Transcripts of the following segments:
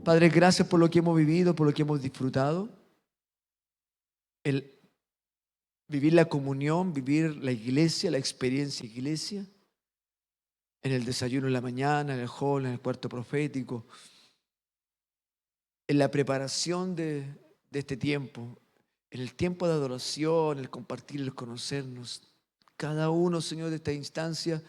Padre, gracias por lo que hemos vivido, por lo que hemos disfrutado. El vivir la comunión, vivir la iglesia, la experiencia iglesia, en el desayuno en la mañana, en el hall, en el cuarto profético, en la preparación de este tiempo, en el tiempo de adoración, el compartir, el conocernos. Cada uno, Señor, de esta instancia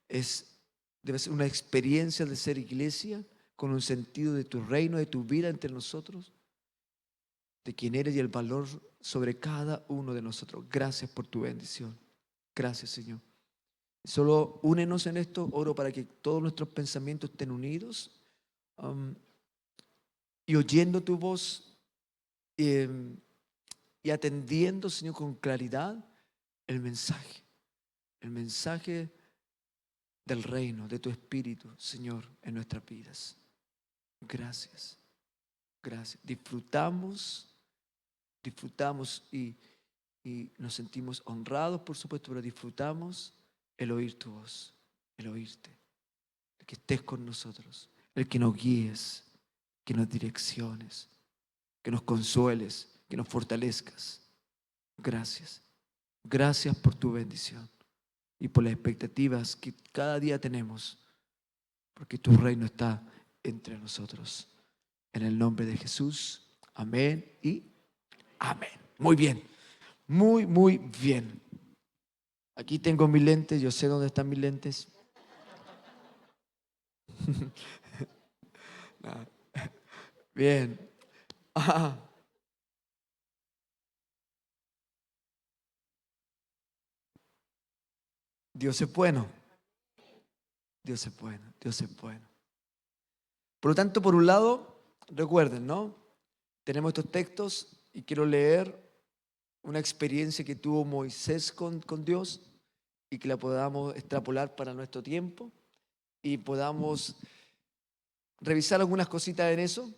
debe ser una experiencia de ser iglesia con un sentido de tu reino, de tu vida entre nosotros, de quién eres y el valor sobre cada uno de nosotros. Gracias por tu bendición. Gracias, Señor. Solo únenos en esto. Oro para que todos nuestros pensamientos estén unidos y oyendo tu voz y atendiendo, Señor, con claridad el mensaje del reino, de tu Espíritu, Señor, en nuestras vidas. Gracias, gracias. Disfrutamos y nos sentimos honrados, por supuesto, pero disfrutamos el oír tu voz, el oírte, el que estés con nosotros, el que nos guíes, que nos direcciones, que nos consueles, que nos fortalezcas. Gracias. Gracias por tu bendición y por las expectativas que cada día tenemos, porque tu reino está entre nosotros. En el nombre de Jesús, amén y amén. Muy bien, muy bien. Aquí tengo mis lentes, yo sé dónde están mis lentes. Bien. Dios es bueno. Dios es bueno, Dios es bueno. Por lo tanto, por un lado, recuerden, ¿no? Tenemos estos textos y quiero leer una experiencia que tuvo Moisés con Dios y que la podamos extrapolar para nuestro tiempo y podamos revisar algunas cositas en eso.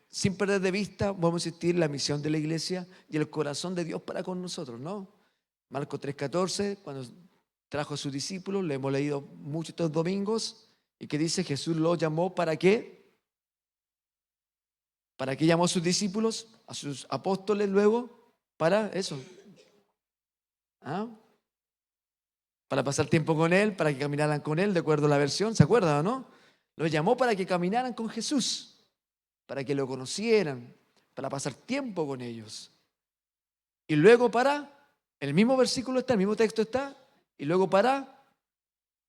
Sin perder de vista, vamos a insistir, la misión de la iglesia y el corazón de Dios para con nosotros, ¿no? Marcos 3:14, cuando trajo a sus discípulos, le hemos leído muchos estos domingos, y que dice, Jesús los llamó ¿para qué? ¿Para qué llamó a sus discípulos? A sus apóstoles luego, para eso. ¿Ah? Para pasar tiempo con Él, para que caminaran con Él, de acuerdo a la versión, ¿se acuerdan o no? Los llamó para que caminaran con Jesús, para que lo conocieran, para pasar tiempo con ellos. Y luego en el mismo versículo está, el mismo texto está, y luego para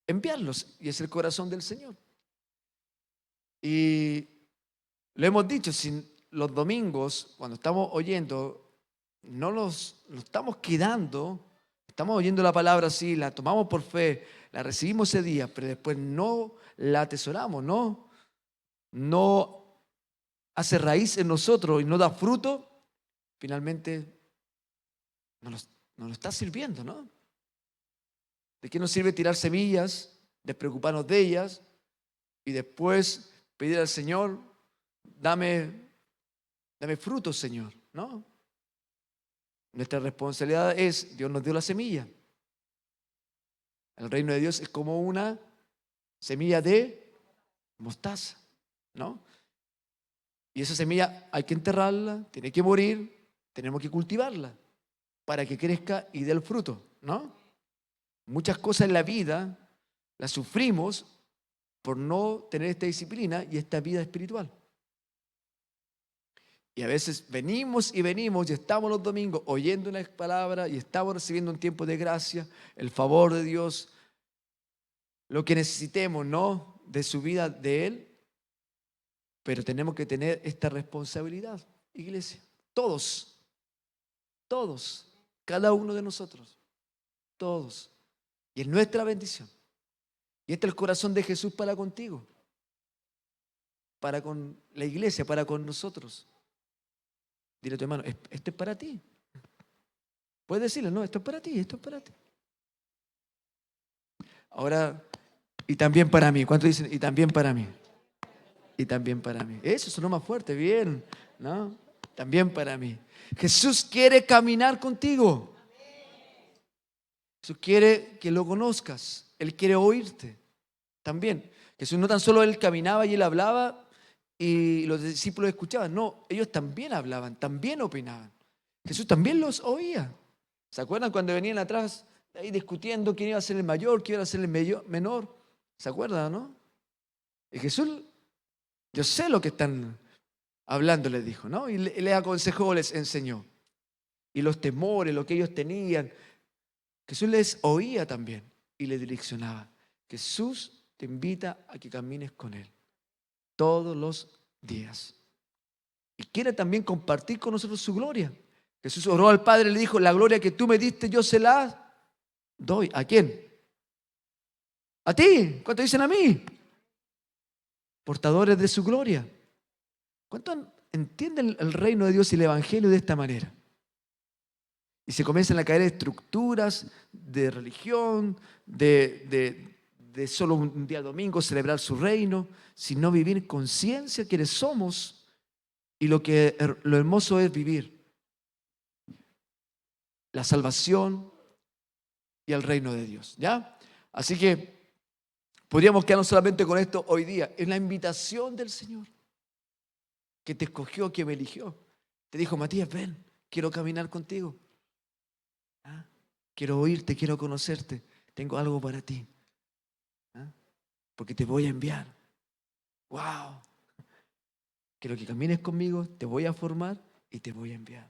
enviarlos, y es el corazón del Señor. Y lo hemos dicho, si los domingos, cuando estamos oyendo, no los estamos quedando, estamos oyendo la palabra así, la tomamos por fe, la recibimos ese día, pero después no la atesoramos, no hace raíz en nosotros y no da fruto, finalmente nos lo está sirviendo, ¿no? ¿De qué nos sirve tirar semillas, despreocuparnos de ellas y después pedir al Señor, dame fruto, Señor, ¿no? Nuestra responsabilidad es, Dios nos dio la semilla. El reino de Dios es como una semilla de mostaza, ¿no? Y esa semilla hay que enterrarla, tiene que morir, tenemos que cultivarla para que crezca y dé el fruto, ¿no? Muchas cosas en la vida las sufrimos por no tener esta disciplina y esta vida espiritual. Y a veces venimos y estamos los domingos oyendo una palabra y estamos recibiendo un tiempo de gracia, el favor de Dios, lo que necesitemos, ¿no? De su vida, de Él. Pero tenemos que tener esta responsabilidad, iglesia. Todos, cada uno de nosotros, todos. Y es nuestra bendición. Y este es el corazón de Jesús para contigo, para con la iglesia, para con nosotros. Dile a tu hermano, esto es para ti. Puedes decirle, no, esto es para ti, esto es para ti. Ahora, y también para mí. ¿Cuántos dicen? Y también para mí. Y también para mí. Eso sonó más fuerte, bien, ¿no? También para mí. Jesús quiere caminar contigo. Jesús quiere que lo conozcas. Él quiere oírte también. Jesús no tan solo Él caminaba y Él hablaba y los discípulos escuchaban. No, ellos también hablaban, también opinaban. Jesús también los oía. ¿Se acuerdan cuando venían atrás ahí discutiendo quién iba a ser el mayor, quién iba a ser el menor? ¿Se acuerdan, no? Y Jesús, yo sé lo que están hablando, les dijo, ¿no? Y les aconsejó, les enseñó. Y los temores, lo que ellos tenían, Jesús les oía también y les direccionaba. Jesús te invita a que camines con Él todos los días. Y quiere también compartir con nosotros su gloria. Jesús oró al Padre y le dijo, la gloria que tú me diste yo se la doy. ¿A quién? A ti. ¿Cuánto dicen a mí? Portadores de su gloria. ¿Cuánto entienden el reino de Dios y el evangelio de esta manera? Y se comienzan a caer estructuras de religión, de solo un día domingo celebrar su reino, sino vivir en conciencia quiénes somos y lo hermoso es vivir la salvación y el reino de Dios. ¿Ya? Así que podríamos quedarnos solamente con esto hoy día. Es la invitación del Señor que te escogió, que me eligió. Te dijo, Matías, ven, quiero caminar contigo. ¿Ah? Quiero oírte, quiero conocerte. Tengo algo para ti. ¿Ah? Porque te voy a enviar. ¡Wow! Quiero que camines conmigo, te voy a formar y te voy a enviar.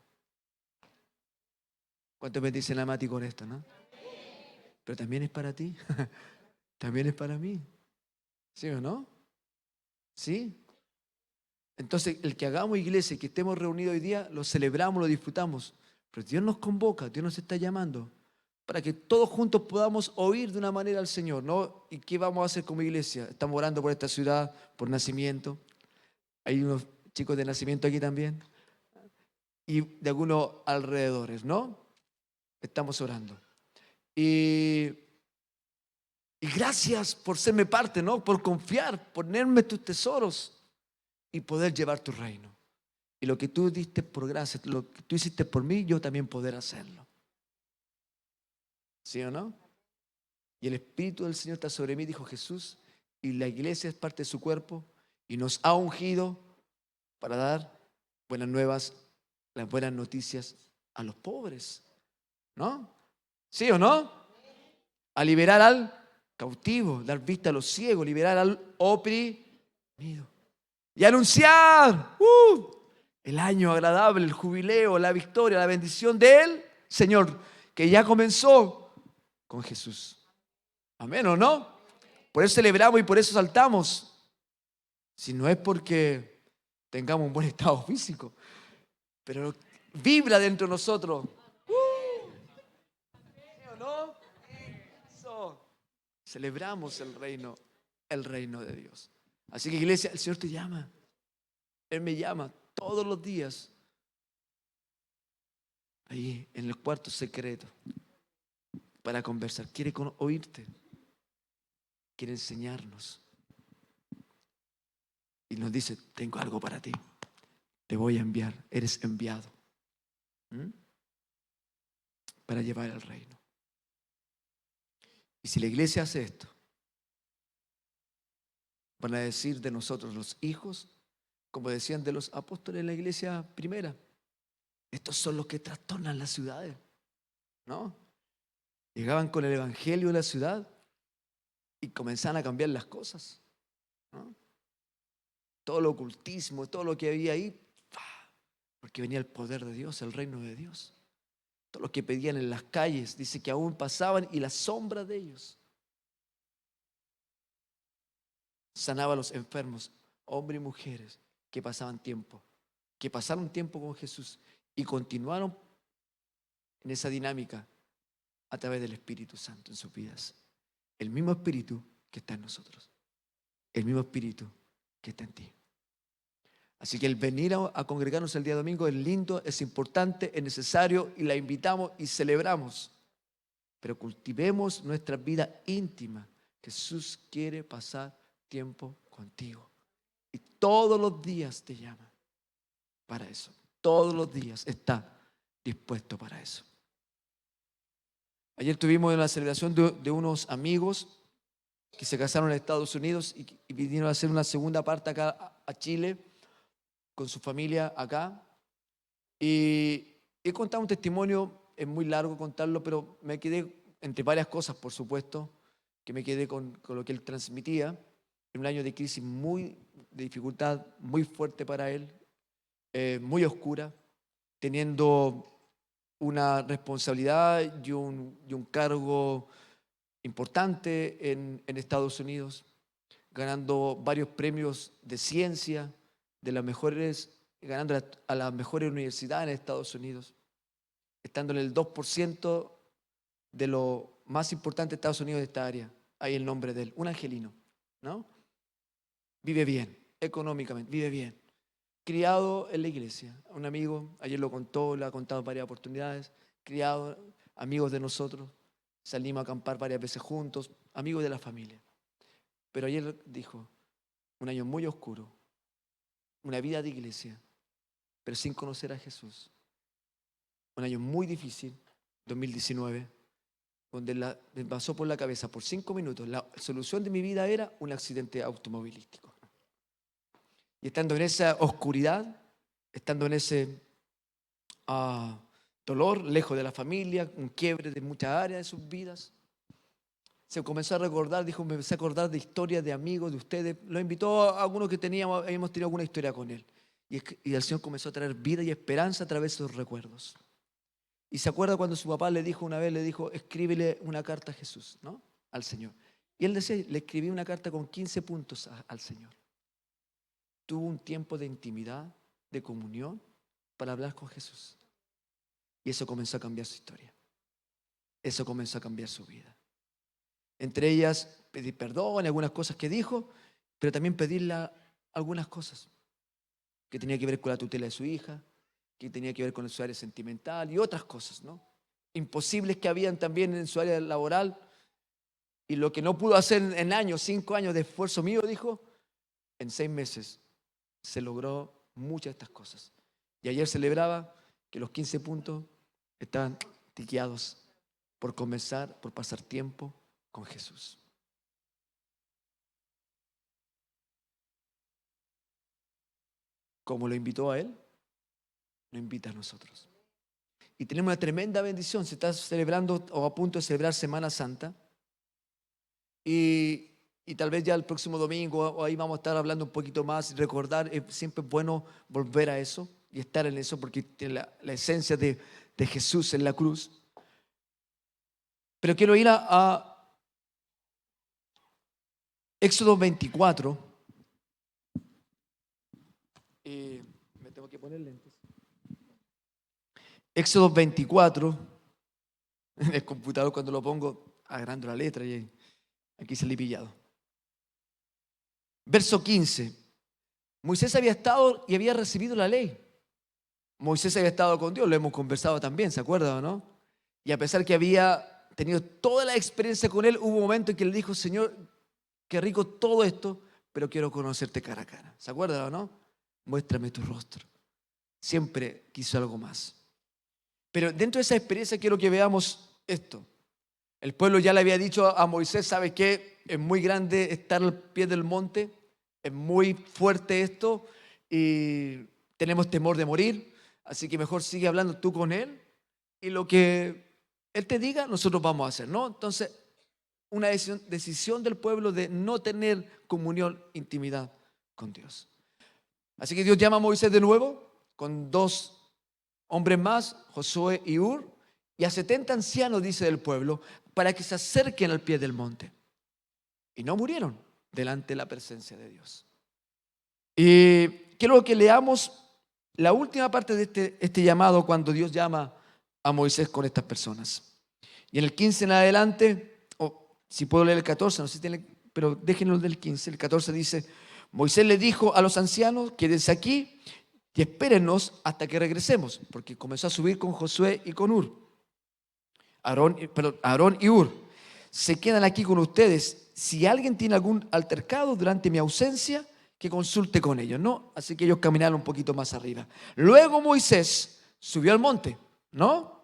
¿Cuánto me dicen a Mati con esto, no? Pero también es para ti. También es para mí. ¿Sí o no? ¿Sí? Entonces, el que hagamos iglesia y que estemos reunidos hoy día, lo celebramos, lo disfrutamos. Pero Dios nos convoca, Dios nos está llamando para que todos juntos podamos oír de una manera al Señor, ¿no? ¿Y qué vamos a hacer como iglesia? Estamos orando por esta ciudad, por nacimiento. Hay unos chicos de nacimiento aquí también. Y de algunos alrededores, ¿no? Estamos orando. Y gracias por serme parte, ¿no? Por confiar, ponerme tus tesoros y poder llevar tu reino. Y lo que tú diste por gracia, lo que tú hiciste por mí, yo también poder hacerlo. ¿Sí o no? Y el Espíritu del Señor está sobre mí, dijo Jesús, y la iglesia es parte de su cuerpo y nos ha ungido para dar buenas nuevas, las buenas noticias a los pobres, ¿no? ¿Sí o no? A liberar al cautivo, dar vista a los ciegos, liberar al oprimido y anunciar el año agradable, el jubileo, la victoria, la bendición del Señor que ya comenzó con Jesús. Amén, ¿o no? Por eso celebramos y por eso saltamos. Si no es porque tengamos un buen estado físico, pero vibra dentro de nosotros. ¿Sí o no? Eso. Celebramos el reino de Dios. Así que iglesia, el Señor te llama. Él me llama todos los días. Ahí en el cuarto secreto. Para conversar. Quiere oírte. Quiere enseñarnos. Y nos dice, tengo algo para ti. Te voy a enviar. Eres enviado. Para llevar el reino. Y si la iglesia hace esto, van a decir de nosotros los hijos, como decían de los apóstoles en la iglesia primera, estos son los que trastornan las ciudades, ¿no? Llegaban con el evangelio de la ciudad y comenzaban a cambiar las cosas, ¿no? Todo el ocultismo, todo lo que había ahí, porque venía el poder de Dios, el reino de Dios. Todo lo que pedían en las calles, dice que aún pasaban y la sombra de ellos sanaba a los enfermos, hombres y mujeres que pasaban tiempo, que pasaron tiempo con Jesús y continuaron en esa dinámica a través del Espíritu Santo en sus vidas. El mismo Espíritu que está en nosotros, el mismo Espíritu que está en ti. Así que el venir a congregarnos el día domingo es lindo, es importante, es necesario y la invitamos y celebramos. Pero cultivemos nuestra vida íntima. Jesús quiere pasar tiempo contigo. Y todos los días te llama para eso. Todos los días está dispuesto para eso. Ayer tuvimos una celebración de unos amigos que se casaron en Estados Unidos y vinieron a hacer una segunda parte acá a Chile con su familia acá. Y he contado un testimonio, es muy largo contarlo, pero me quedé entre varias cosas, por supuesto, que me quedé con lo que él transmitía. En un año de crisis de dificultad muy fuerte para él, muy oscura, teniendo una responsabilidad y un cargo importante en Estados Unidos, ganando varios premios de ciencia, ganando a las mejores universidades en Estados Unidos, estando en el 2% de lo más importante de Estados Unidos de esta área. Ahí el nombre de él, un angelino, ¿no? Vive bien, económicamente, vive bien. Criado en la iglesia, un amigo, ayer lo contó, le ha contado varias oportunidades, criado, amigos de nosotros, salimos a acampar varias veces juntos, amigos de la familia. Pero ayer dijo, un año muy oscuro, una vida de iglesia, pero sin conocer a Jesús. Un año muy difícil, 2019, donde me pasó por la cabeza por 5 minutos, la solución de mi vida era un accidente automovilístico. Y estando en esa oscuridad, estando en ese dolor, lejos de la familia, un quiebre de muchas áreas de sus vidas, se comenzó a recordar, dijo, me empecé a acordar de historias de amigos, de ustedes. Lo invitó a algunos que habíamos tenido alguna historia con él. Y el Señor comenzó a traer vida y esperanza a través de esos recuerdos. Y se acuerda cuando su papá le dijo una vez, le dijo, escríbele una carta a Jesús, ¿no? Al Señor. Y él decía, le escribí una carta con 15 puntos al Señor. Tuvo un tiempo de intimidad, de comunión, para hablar con Jesús. Y eso comenzó a cambiar su historia. Eso comenzó a cambiar su vida. Entre ellas, pedir perdón, algunas cosas que dijo, pero también pedirle algunas cosas que tenía que ver con la tutela de su hija, que tenía que ver con su área sentimental y otras cosas, ¿no? Imposibles que habían también en su área laboral. Y lo que no pudo hacer en años, 5 años de esfuerzo mío, dijo, en 6 meses se logró muchas de estas cosas. Y ayer celebraba que los 15 puntos estaban tiqueados por comenzar, por pasar tiempo con Jesús. Como lo invitó a él, lo invita a nosotros. Y tenemos una tremenda bendición. Se está celebrando o a punto de celebrar Semana Santa. Y tal vez ya el próximo domingo o ahí vamos a estar hablando un poquito más y recordar. Siempre es bueno volver a eso y estar en eso porque tiene la esencia de Jesús en la cruz. Pero quiero ir a Éxodo 24. Me tengo que poner lentes. Éxodo 24. En el computador cuando lo pongo agrando la letra y aquí se le he pillado. Verso 15. Moisés había estado y había recibido la ley. Moisés había estado con Dios, lo hemos conversado también, ¿se acuerdan o no? Y a pesar que había tenido toda la experiencia con él, hubo un momento en que le dijo, Señor, qué rico todo esto, pero quiero conocerte cara a cara. ¿Se acuerdan o no? Muéstrame tu rostro. Siempre quiso algo más. Pero dentro de esa experiencia quiero que veamos esto. El pueblo ya le había dicho a Moisés, ¿sabes qué? Es muy grande estar al pie del monte, es muy fuerte esto y tenemos temor de morir, así que mejor sigue hablando tú con él y lo que él te diga nosotros vamos a hacer, ¿no? Entonces, una decisión del pueblo de no tener comunión, intimidad con Dios. Así que Dios llama a Moisés de nuevo con 2 hombres más, Josué y Hur, y a 70 ancianos, dice del pueblo, para que se acerquen al pie del monte. Y no murieron delante de la presencia de Dios. Y quiero que leamos la última parte de este llamado cuando Dios llama a Moisés con estas personas. Y en el 15 en adelante, si puedo leer el 14, no sé si tiene, pero déjenlo del 15. El 14 dice, Moisés le dijo a los ancianos, quédense aquí y espérennos hasta que regresemos, porque comenzó a subir con Josué y con Hur. Aarón y Hur se quedan aquí con ustedes. Si alguien tiene algún altercado durante mi ausencia, que consulte con ellos, ¿no? Así que ellos caminaron un poquito más arriba. Luego Moisés subió al monte, ¿no?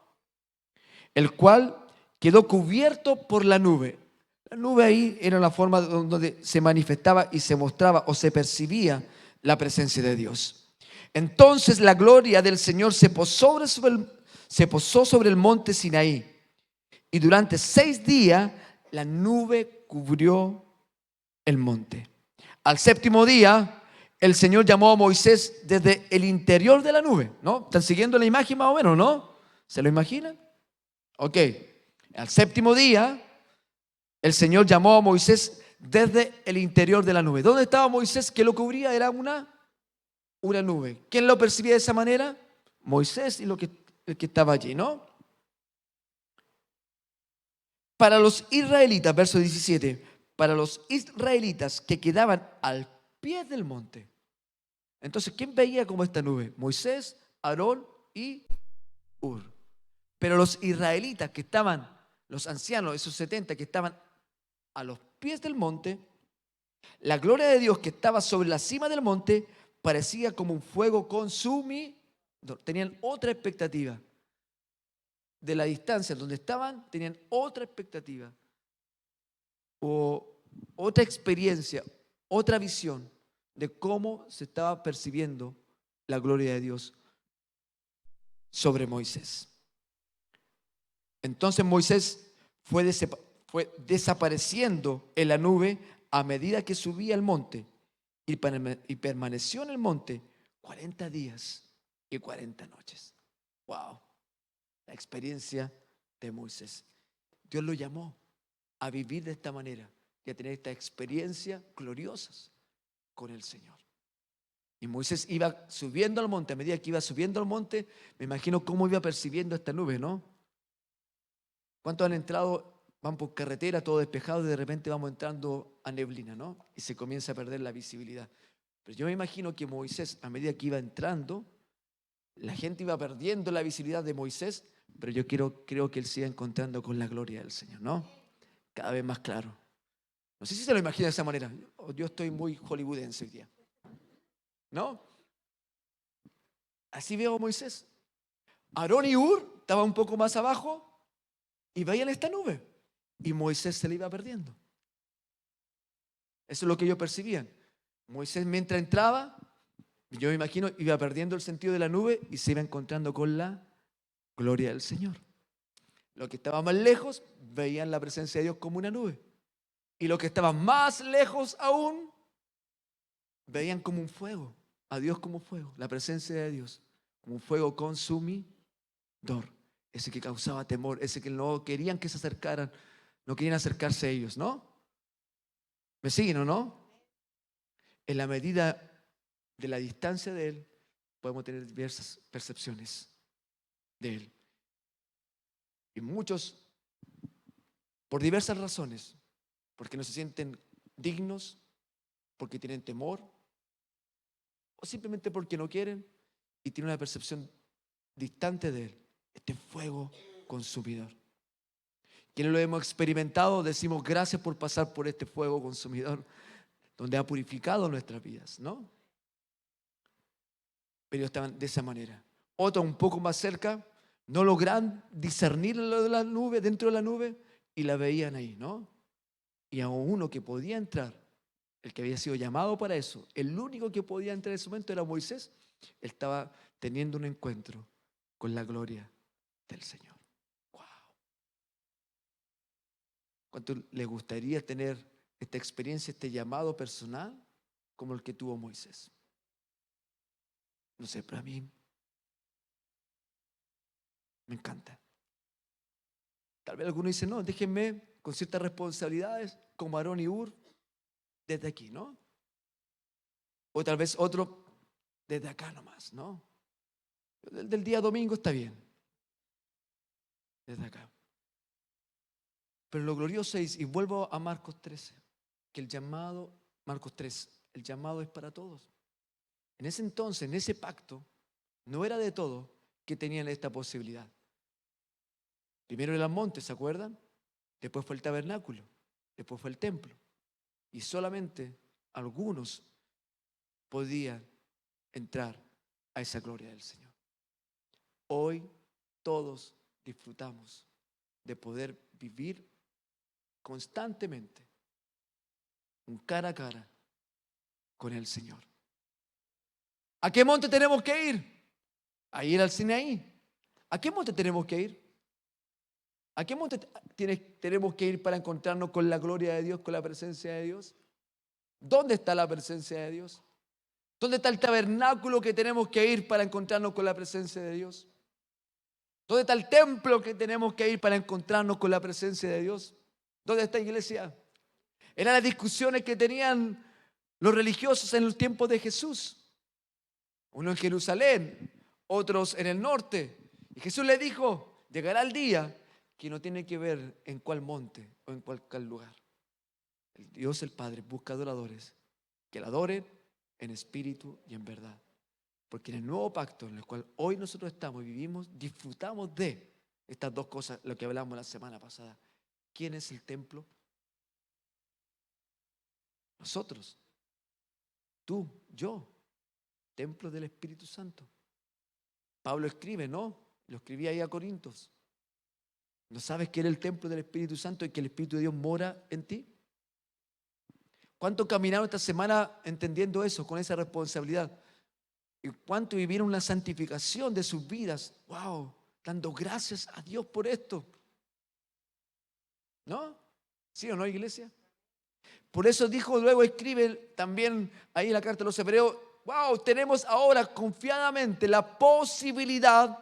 El cual quedó cubierto por la nube. La nube ahí era la forma donde se manifestaba y se mostraba o se percibía la presencia de Dios. Entonces la gloria del Señor se posó sobre el monte Sinaí, y durante 6 días la nube cubrió el monte. Al séptimo día, el Señor llamó a Moisés desde el interior de la nube, ¿no? ¿Están siguiendo la imagen más o menos, no? ¿Se lo imaginan? Ok. Al séptimo día, el Señor llamó a Moisés desde el interior de la nube. ¿Dónde estaba Moisés? ¿Qué lo cubría? Era una nube. ¿Quién lo percibía de esa manera? Moisés y el que estaba allí, ¿no? Para los israelitas, verso 17, para los israelitas que quedaban al pie del monte. Entonces, ¿quién veía como esta nube? Moisés, Aarón y Hur. Pero los israelitas que estaban, los ancianos, esos 70 que estaban a los pies del monte, la gloria de Dios que estaba sobre la cima del monte parecía como un fuego consumidor. Tenían otra expectativa. De la distancia donde estaban, tenían otra expectativa o otra experiencia, otra visión de cómo se estaba percibiendo la gloria de Dios sobre Moisés. Entonces Moisés fue desapareciendo en la nube a medida que subía al monte y permaneció en el monte 40 días y 40 noches. Wow, la experiencia de Moisés. Dios lo llamó a vivir de esta manera y a tener esta experiencia gloriosas con el Señor. Y Moisés iba subiendo al monte. A medida que iba subiendo al monte, me imagino cómo iba percibiendo esta nube, ¿no? ¿Cuántos han entrado, van por carretera, todo despejado, y de repente vamos entrando a neblina, ¿no? Y se comienza a perder la visibilidad. Pero yo me imagino que Moisés, a medida que iba entrando, la gente iba perdiendo la visibilidad de Moisés, pero yo creo que él se iba encontrando con la gloria del Señor, ¿no? Cada vez más claro. No sé si se lo imagina de esa manera. Yo estoy muy hollywoodense hoy día, ¿no? Así veo a Moisés. Aarón y Hur estaban un poco más abajo y veían esta nube. Y Moisés se le iba perdiendo. Eso es lo que ellos percibían. Moisés mientras entraba, yo me imagino, iba perdiendo el sentido de la nube y se iba encontrando con la gloria del Señor. Los que estaban más lejos veían la presencia de Dios como una nube. Y los que estaban más lejos aún veían como un fuego, a Dios como fuego, la presencia de Dios como un fuego consumidor, ese que causaba temor, ese que no querían que se acercaran, no querían acercarse a ellos, ¿no? ¿Me siguen o no? En la medida de la distancia de Él, podemos tener diversas percepciones de Él. Y muchos, por diversas razones, porque no se sienten dignos, porque tienen temor, o simplemente porque no quieren y tienen una percepción distante de Él, este fuego consumidor. Quienes lo hemos experimentado decimos gracias por pasar por este fuego consumidor donde ha purificado nuestras vidas, ¿no? Pero estaban de esa manera. Otros un poco más cerca no logran discernir lo de la nube, dentro de la nube, y la veían ahí, ¿no? Y a uno que podía entrar, el que había sido llamado para eso, el único que podía entrar en ese momento era Moisés. Él estaba teniendo un encuentro con la gloria del Señor. Wow. ¿Cuánto le gustaría tener esta experiencia, este llamado personal como el que tuvo Moisés? No sé, pero a mí me encanta. Tal vez algunos dicen, no, déjenme con ciertas responsabilidades como Aarón y Hur desde aquí, ¿no? O tal vez otro desde acá nomás, ¿no? Del día domingo está bien, desde acá. Pero lo glorioso es, y vuelvo a Marcos 13, que el llamado, Marcos 3, el llamado es para todos. En ese entonces, en ese pacto, no era de todos que tenían esta posibilidad. Primero era el monte, ¿se acuerdan? Después fue el tabernáculo, después fue el templo. Y solamente algunos podían entrar a esa gloria del Señor. Hoy todos disfrutamos de poder vivir constantemente un cara a cara con el Señor. ¿A qué monte tenemos que ir? A ir al Sinaí. ¿A qué monte tenemos que ir? ¿A qué monte tenemos que ir para encontrarnos con la gloria de Dios, con la presencia de Dios? ¿Dónde está la presencia de Dios? ¿Dónde está el tabernáculo que tenemos que ir para encontrarnos con la presencia de Dios? ¿Dónde está el templo que tenemos que ir para encontrarnos con la presencia de Dios? ¿Dónde está, iglesia? Eran las discusiones que tenían los religiosos en los tiempos de Jesús. Uno en Jerusalén, otros en el norte. Y Jesús le dijo, llegará el día que no tiene que ver en cuál monte o en cuál lugar. El Dios el Padre busca adoradores que la adoren en espíritu y en verdad. Porque en el nuevo pacto en el cual hoy nosotros estamos y vivimos, disfrutamos de estas dos cosas, lo que hablamos la semana pasada. ¿Quién es el templo? Nosotros, tú, yo, templo del Espíritu Santo. Pablo escribe, ¿no? Lo escribía ahí a Corintios. ¿No sabes que eres el templo del Espíritu Santo y que el Espíritu de Dios mora en ti? ¿Cuánto caminaron esta semana entendiendo eso, con esa responsabilidad? ¿Y cuánto vivieron una santificación de sus vidas? ¡Wow! Dando gracias a Dios por esto. ¿No? ¿Sí o no, iglesia? Por eso dijo, luego escribe también ahí en la carta de los Hebreos, wow, tenemos ahora confiadamente la posibilidad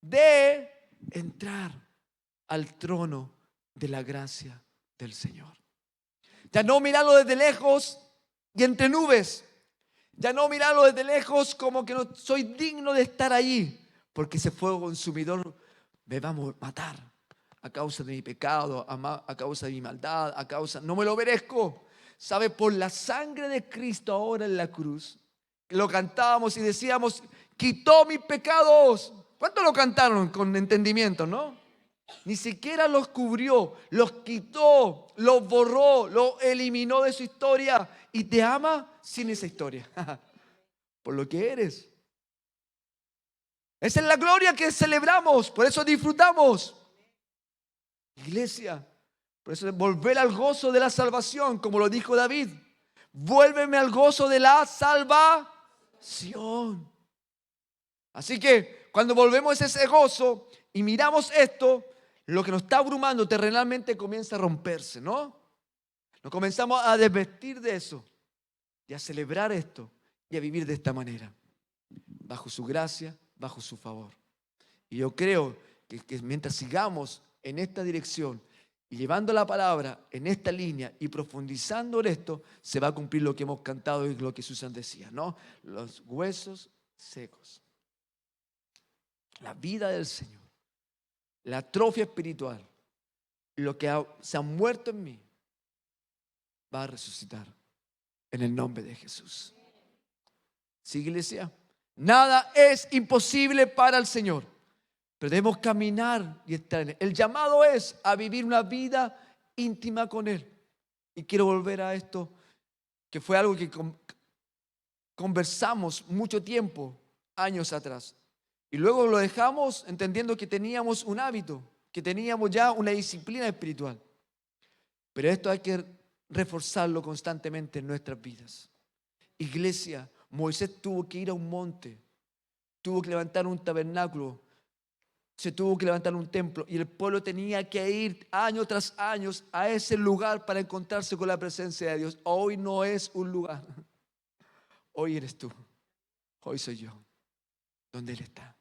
de entrar al trono de la gracia del Señor. Ya no mirarlo desde lejos y entre nubes. Ya no mirarlo desde lejos como que no soy digno de estar allí, porque ese fuego consumidor me va a matar a causa de mi pecado, a causa de mi maldad, no me lo merezco. ¿Sabe? Por la sangre de Cristo ahora en la cruz, lo cantábamos y decíamos, quitó mis pecados. ¿Cuántos lo cantaron con entendimiento, no? Ni siquiera los cubrió, los quitó, los borró, los eliminó de su historia y te ama sin esa historia, por lo que eres. Esa es la gloria que celebramos, por eso disfrutamos. Iglesia, por eso volver al gozo de la salvación, como lo dijo David. Vuélveme al gozo de la salvación. Así que cuando volvemos a ese gozo y miramos esto, lo que nos está abrumando terrenalmente comienza a romperse, ¿no? Nos comenzamos a desvestir de eso y a celebrar esto y a vivir de esta manera, bajo su gracia, bajo su favor. Y yo creo que mientras sigamos en esta dirección y llevando la palabra en esta línea y profundizando en esto, se va a cumplir lo que hemos cantado y lo que Susan decía, ¿no? Los huesos secos. La vida del Señor, la atrofia espiritual, lo que se ha muerto en mí, va a resucitar en el nombre de Jesús. ¿Sí, iglesia? Nada es imposible para el Señor, pero debemos caminar y estar en Él. El llamado es a vivir una vida íntima con Él. Y quiero volver a esto, que fue algo que conversamos mucho tiempo, años atrás. Y luego lo dejamos entendiendo que teníamos un hábito, que teníamos ya una disciplina espiritual. Pero esto hay que reforzarlo constantemente en nuestras vidas. Iglesia, Moisés tuvo que ir a un monte, tuvo que levantar un tabernáculo, se tuvo que levantar un templo y el pueblo tenía que ir año tras año a ese lugar para encontrarse con la presencia de Dios. Hoy no es un lugar, hoy eres tú, hoy soy yo, donde Él está,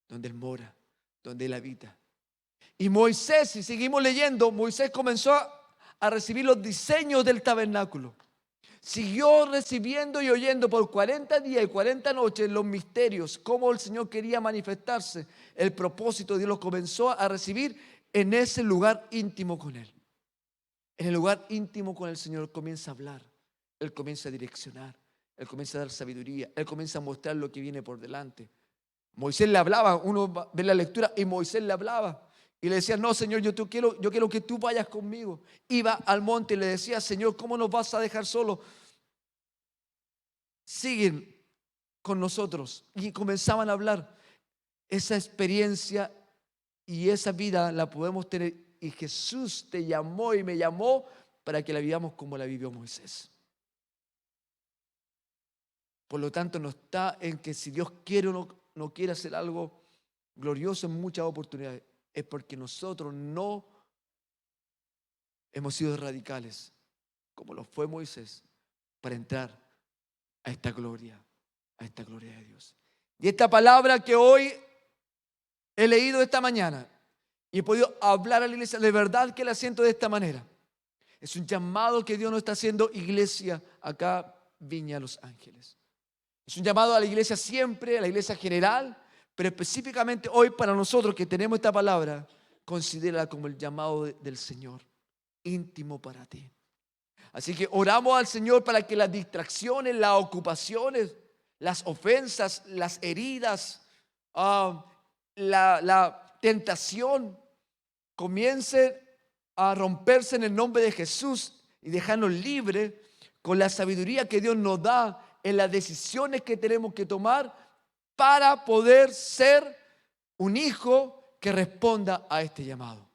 donde Él mora, donde Él habita. Y Moisés, si seguimos leyendo, Moisés comenzó a recibir los diseños del tabernáculo. Siguió recibiendo y oyendo por 40 días y 40 noches los misterios, cómo el Señor quería manifestarse. El propósito de Dios lo comenzó a recibir en ese lugar íntimo con Él. En el lugar íntimo con el Señor comienza a hablar, Él comienza a direccionar, Él comienza a dar sabiduría, Él comienza a mostrar lo que viene por delante. Moisés le hablaba, uno ve la lectura y Moisés le hablaba. Y le decía, no, Señor, yo quiero que tú vayas conmigo. Iba al monte y le decía, Señor, ¿cómo nos vas a dejar solos? Siguen con nosotros. Y comenzaban a hablar. Esa experiencia y esa vida la podemos tener y Jesús te llamó y me llamó para que la vivamos como la vivió Moisés. Por lo tanto, no está en que si Dios quiere o no quiere hacer algo glorioso en muchas oportunidades. Es porque nosotros no hemos sido radicales, como lo fue Moisés, para entrar a esta gloria de Dios. Y esta palabra que hoy he leído esta mañana y he podido hablar a la iglesia, de verdad que la siento de esta manera. Es un llamado que Dios nos está haciendo, iglesia, acá, Viña Los Ángeles. Es un llamado a la iglesia siempre, a la iglesia general, pero específicamente hoy para nosotros que tenemos esta palabra, considérala como el llamado del Señor, íntimo para ti. Así que oramos al Señor para que las distracciones, las ocupaciones, las ofensas, las heridas, la tentación comience a romperse en el nombre de Jesús y dejarnos libres con la sabiduría que Dios nos da en las decisiones que tenemos que tomar para poder ser un hijo que responda a este llamado.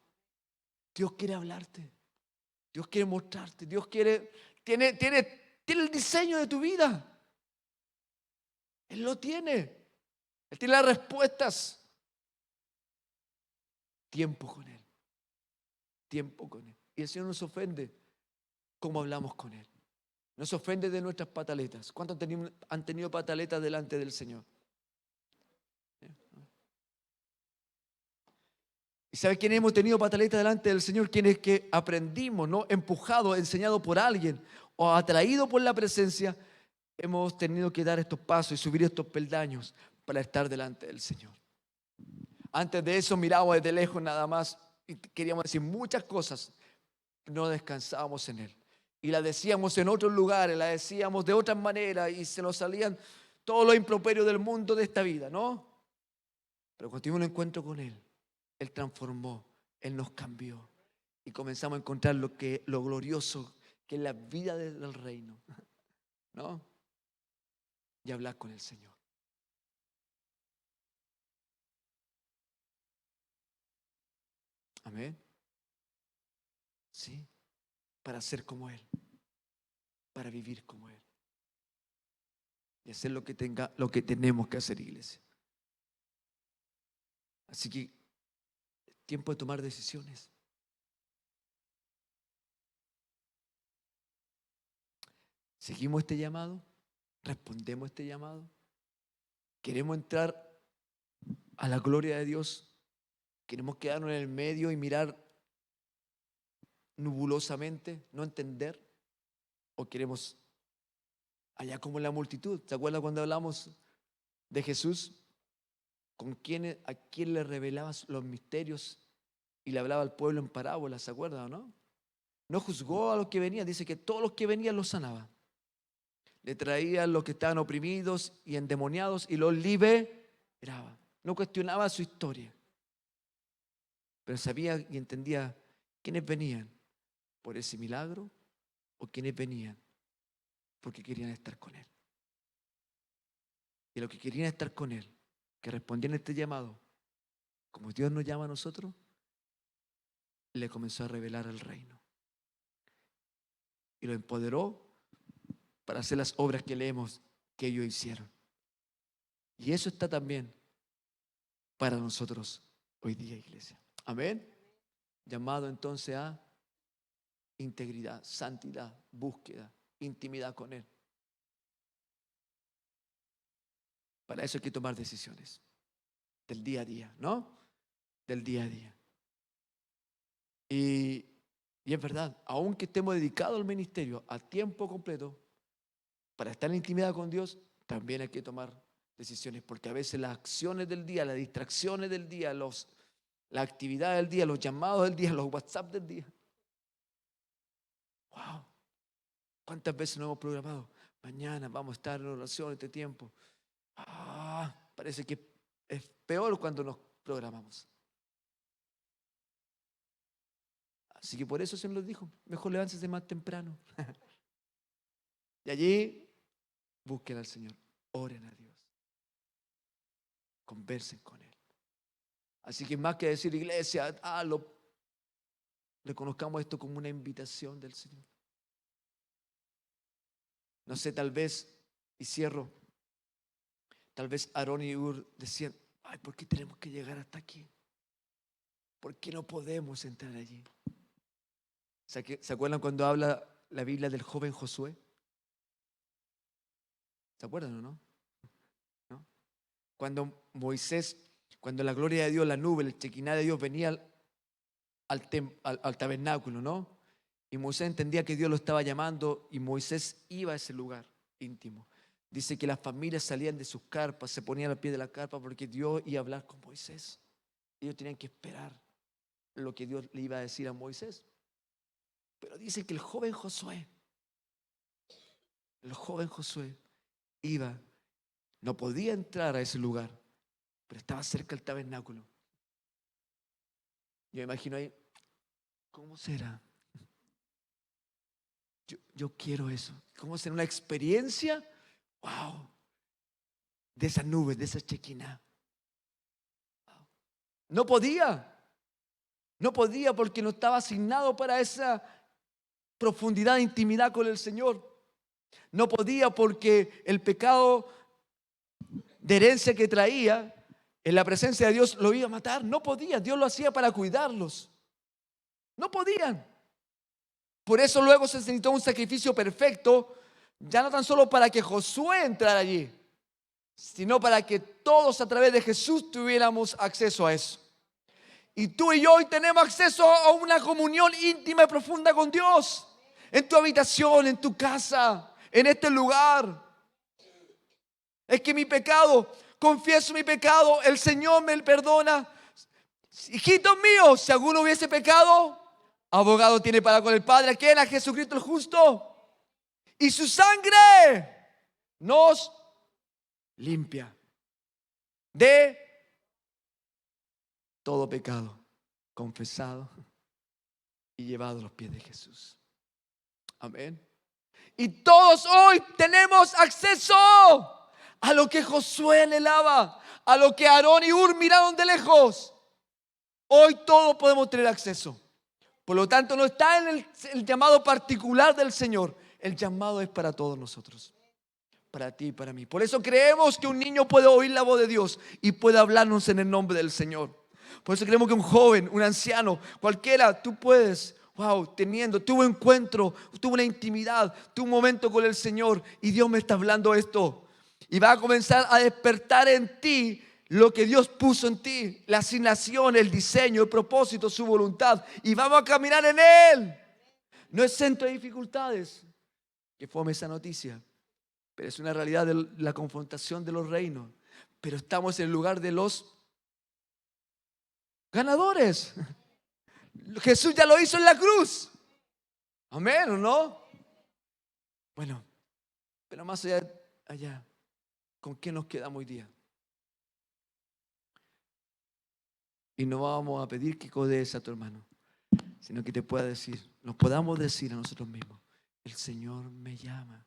Dios quiere hablarte, Dios quiere mostrarte, Dios tiene el diseño de tu vida. Él lo tiene, Él tiene las respuestas. Tiempo con Él. Tiempo con Él. Y el Señor nos ofende cómo hablamos con Él. Nos ofende de nuestras pataletas. ¿Cuántos han tenido pataletas delante del Señor? ¿Y sabe quiénes hemos tenido pataletas delante del Señor? Quienes que aprendimos, ¿no? Empujados, enseñados por alguien o atraídos por la presencia, hemos tenido que dar estos pasos y subir estos peldaños para estar delante del Señor. Antes de eso mirábamos desde lejos nada más y queríamos decir muchas cosas. No descansábamos en Él. Y la decíamos en otros lugares, la decíamos de otras maneras y se nos salían todos los improperios del mundo de esta vida, ¿no? Pero cuando tuvimos un encuentro con Él, Él transformó, Él nos cambió y comenzamos a encontrar lo glorioso que es la vida del reino, ¿no? Y hablar con el Señor. Amén. Sí, para ser como Él, para vivir como Él y hacer lo que tenemos que hacer, iglesia. Así que tiempo de tomar decisiones. ¿Seguimos este llamado? ¿Respondemos este llamado? ¿Queremos entrar a la gloria de Dios? ¿Queremos quedarnos en el medio y mirar nubulosamente, no entender? ¿O queremos allá como la multitud? ¿Se acuerdan cuando hablamos de Jesús? ¿A quién le revelaba los misterios y le hablaba al pueblo en parábolas? ¿Se acuerdan o no? No juzgó a los que venían, dice que todos los que venían los sanaba. Le traían los que estaban oprimidos y endemoniados y los liberaba. No cuestionaba su historia, pero sabía y entendía quiénes venían por ese milagro o quiénes venían porque querían estar con Él. Y los que querían estar con Él, que respondían a este llamado, como Dios nos llama a nosotros, le comenzó a revelar el reino. Y lo empoderó para hacer las obras que leemos que ellos hicieron. Y eso está también para nosotros hoy día, iglesia. Amén. Llamado entonces a integridad, santidad, búsqueda, intimidad con Él. Para eso hay que tomar decisiones del día a día, ¿no? Del día a día. Y es verdad, aunque estemos dedicados al ministerio a tiempo completo, para estar en intimidad con Dios, también hay que tomar decisiones, porque a veces las acciones del día, las distracciones del día, la actividad del día, los llamados del día, los WhatsApp del día. Wow, ¿cuántas veces nos hemos programado? Mañana vamos a estar en oración este tiempo. Parece que es peor cuando nos programamos. Así que por eso se nos dijo, mejor levántese más temprano. Y allí busquen al Señor, oren a Dios, conversen con Él. Así que más que decir iglesia, hazlo, reconozcamos esto como una invitación del Señor. No sé, tal vez, y cierro, tal vez Aarón y Hur decían, ay, ¿por qué tenemos que llegar hasta aquí? ¿Por qué no podemos entrar allí? ¿Se acuerdan cuando habla la Biblia del joven Josué? ¿Se acuerdan o no? ¿No? Cuando Moisés, cuando la gloria de Dios, la nube, el Shekinah de Dios venía al tabernáculo, ¿no? Y Moisés entendía que Dios lo estaba llamando y Moisés iba a ese lugar íntimo. Dice que las familias salían de sus carpas, se ponían al pie de la carpa porque Dios iba a hablar con Moisés. Ellos tenían que esperar lo que Dios le iba a decir a Moisés. Pero dice que el joven Josué iba, no podía entrar a ese lugar, pero estaba cerca del tabernáculo. Yo me imagino ahí, ¿cómo será? Yo quiero eso. ¿Cómo será una experiencia? ¡Wow! De esas nubes, de esa Shekinah. No podía. No podía porque no estaba asignado para esa profundidad de intimidad con el Señor. No podía porque el pecado de herencia que traía en la presencia de Dios lo iba a matar. No podía. Dios lo hacía para cuidarlos. No podían. Por eso luego se necesitó un sacrificio perfecto, ya no tan solo para que Josué entrara allí, sino para que todos a través de Jesús tuviéramos acceso a eso. Y tú y yo hoy tenemos acceso a una comunión íntima y profunda con Dios. En tu habitación, en tu casa, en este lugar. Es que mi pecado, confieso mi pecado, el Señor me perdona. Hijitos míos, si alguno hubiese pecado, abogado tiene para con el Padre. ¿A quién? A Jesucristo el justo. Y su sangre nos limpia de todo pecado confesado y llevado a los pies de Jesús. Amén. Y todos hoy tenemos acceso a lo que Josué anhelaba, a lo que Aarón y Hur miraron de lejos. Hoy todos podemos tener acceso. Por lo tanto, no está en el llamado particular del Señor. El llamado es para todos nosotros. Para ti y para mí. Por eso creemos que un niño puede oír la voz de Dios y puede hablarnos en el nombre del Señor. Por eso creemos que un joven, un anciano, cualquiera, tú puedes, tuvo un encuentro, tuvo una intimidad, tuvo un momento con el Señor y Dios me está hablando esto. Y va a comenzar a despertar en ti lo que Dios puso en ti, la asignación, el diseño, el propósito, su voluntad. Y vamos a caminar en Él. No es centro de dificultades. Que fome esa noticia. Pero es una realidad de la confrontación de los reinos. Pero estamos en el lugar de los ganadores. Jesús ya lo hizo en la cruz. Amén, ¿o no? Bueno, pero más allá, ¿con qué nos quedamos hoy día? Y no vamos a pedir que codees a tu hermano, sino que te pueda decir, nos podamos decir a nosotros mismos, el Señor me llama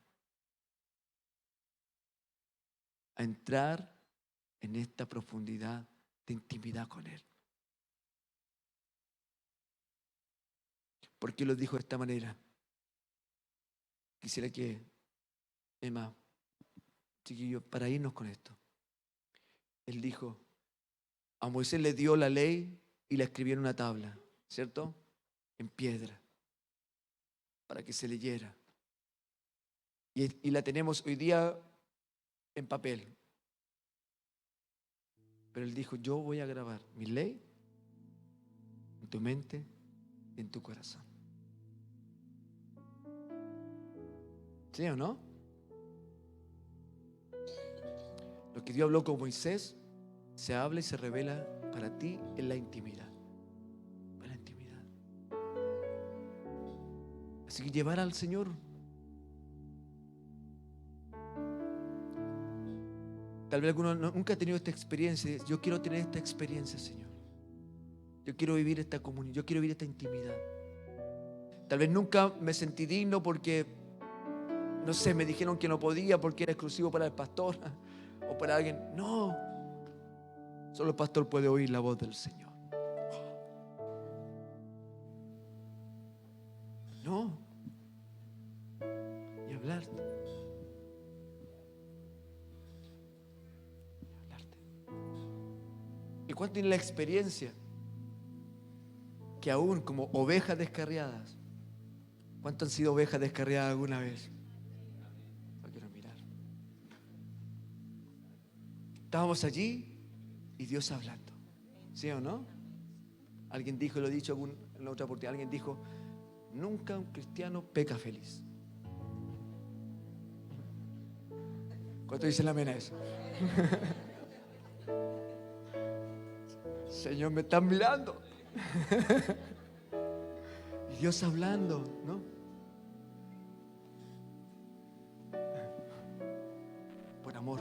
a entrar en esta profundidad de intimidad con Él. ¿Por qué lo dijo de esta manera? Quisiera que, Emma, chiquillos, para irnos con esto. Él dijo, a Moisés le dio la ley y la escribió en una tabla, ¿cierto? En piedra, para que se leyera. Y la tenemos hoy día en papel. Pero Él dijo, yo voy a grabar mi ley en tu mente y en tu corazón. ¿Sí o no? Lo que Dios habló con Moisés se habla y se revela para ti en la intimidad. En la intimidad. Así que llevar al Señor. Tal vez alguno nunca ha tenido esta experiencia. Yo quiero tener esta experiencia, Señor. Yo quiero vivir esta comunión. Yo quiero vivir esta intimidad. Tal vez nunca me sentí digno porque, no sé, me dijeron que no podía porque era exclusivo para el pastor o para alguien. No. Solo el pastor puede oír la voz del Señor. No. Y hablarte. ¿Y cuánto tiene la experiencia? Que aún como ovejas descarriadas, ¿cuánto han sido ovejas descarriadas alguna vez? No quiero mirar. Estábamos allí y Dios hablando. ¿Sí o no? Alguien dijo, lo he dicho en la otra oportunidad, alguien dijo, nunca un cristiano peca feliz. ¿Cuánto dicen la amén a eso? Señor, me están mirando. Y Dios hablando, ¿no? Por amor.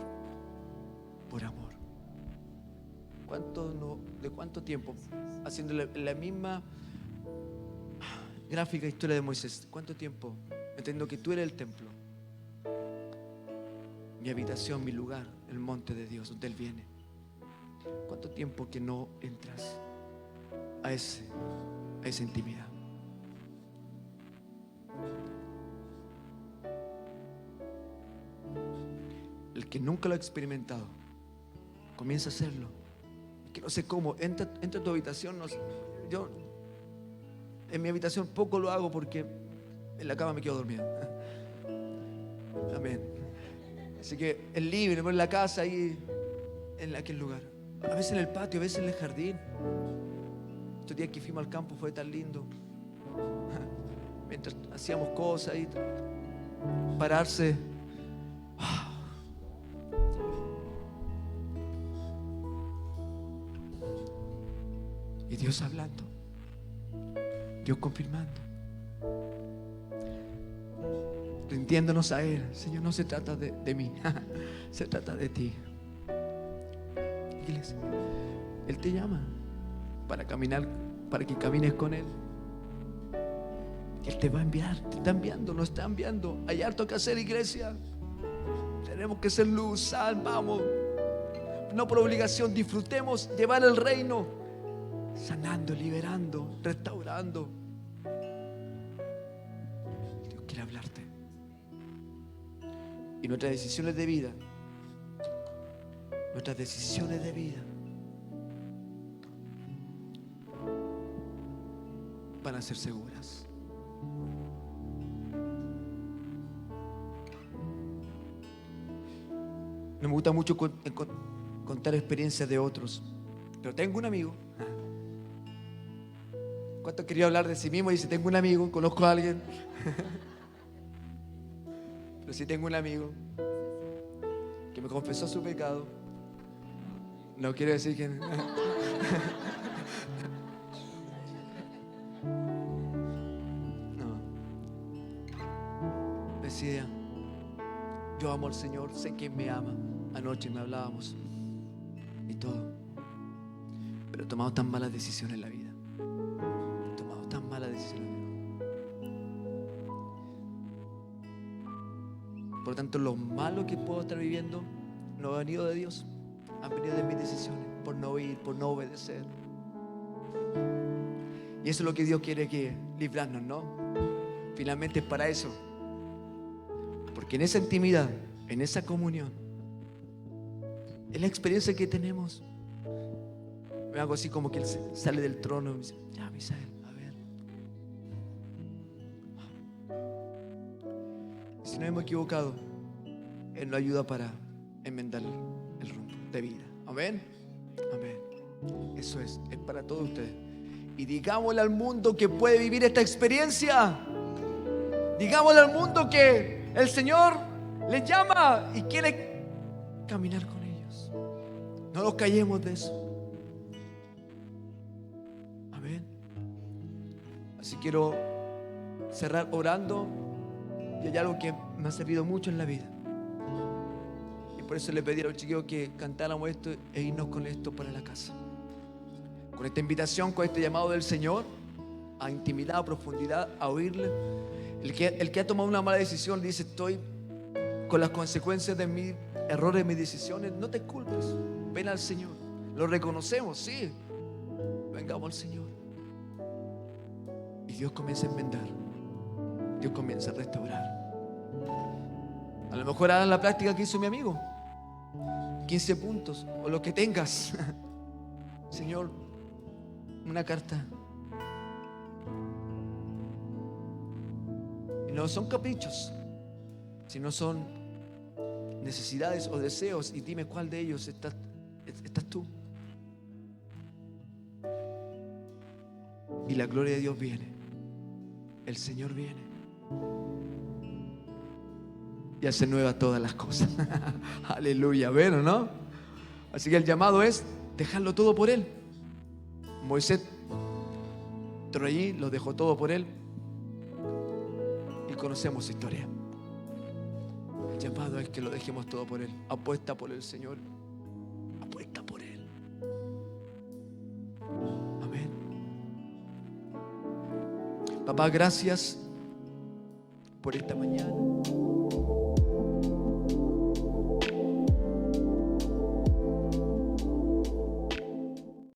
Por amor. ¿De cuánto tiempo? Haciendo la misma gráfica historia de Moisés. ¿Cuánto tiempo? Entendiendo que tú eres el templo, mi habitación, mi lugar, el monte de Dios, donde Él viene. ¿Cuánto tiempo que no entras a esa intimidad? El que nunca lo ha experimentado comienza a hacerlo. Que no sé cómo, entra a tu habitación. No sé, yo en mi habitación poco lo hago porque en la cama me quedo dormido. Amén. Así que es libre, en la casa, ahí en aquel lugar. A veces en el patio, a veces en el jardín. Estos días que fuimos al campo fue tan lindo. Mientras hacíamos cosas ahí, pararse. Y Dios hablando, Dios confirmando, rindiéndonos a Él. Señor, no se trata de mí, se trata de ti. Iglesia, Él te llama para caminar, para que camines con Él. Él te va a enviar, te está enviando, nos está enviando. Hay harto que hacer, iglesia. Tenemos que ser luz, sal, vamos. No por obligación, disfrutemos llevar el reino, sanando, liberando, restaurando. Dios quiere hablarte. Y nuestras decisiones de vida, van a ser seguras. No me gusta mucho contar experiencias de otros, pero tengo un amigo. ¿Cuánto quería hablar de sí mismo? Dice, tengo un amigo, conozco a alguien. Pero sí tengo un amigo que me confesó su pecado. No quiero decir que no. Decía, yo amo al Señor, sé que me ama. Anoche me hablábamos y todo, pero he tomado tan malas decisiones en la vida. Por lo tanto, lo malo que puedo estar viviendo no ha venido de Dios, han venido de mis decisiones, por no oír, por no obedecer. Y eso es lo que Dios quiere, que librarnos, ¿no? Finalmente es para eso. Porque en esa intimidad, en esa comunión, es la experiencia que tenemos. Me hago así como que Él sale del trono y me dice, ya, Misael, a ver. Si nos hemos equivocado, Él nos ayuda para enmendar el rumbo de vida. Amén. Amén. Eso es para todos ustedes. Y digámosle al mundo que puede vivir esta experiencia. Digámosle al mundo que el Señor les llama y quiere caminar con ellos. No nos callemos de eso. Amén. Así quiero cerrar orando. Y hay algo que me ha servido mucho en la vida. Y por eso le pedí a los chiquillos que cantáramos esto e irnos con esto para la casa. Con esta invitación, con este llamado del Señor a intimidad, a profundidad, a oírle. El que ha tomado una mala decisión dice, estoy con las consecuencias de mis errores, de mis decisiones. No te culpes, ven al Señor. Lo reconocemos, sí. Vengamos al Señor. Y Dios comienza a enmendar. Dios comienza a restaurar. A lo mejor hagan la práctica que hizo mi amigo. 15 puntos o lo que tengas. Señor, una carta. Y no son caprichos, sino son necesidades o deseos. Y dime cuál de ellos estás tú. Y la gloria de Dios viene. El Señor viene y hace nueva todas las cosas. Aleluya, ¿ven o no? Así que el llamado es dejarlo todo por Él. Moisés entró allí, lo dejó todo por Él y conocemos su historia. El llamado es que lo dejemos todo por Él. Apuesta por el Señor. Apuesta por Él. Amén. Papá, gracias por esta mañana.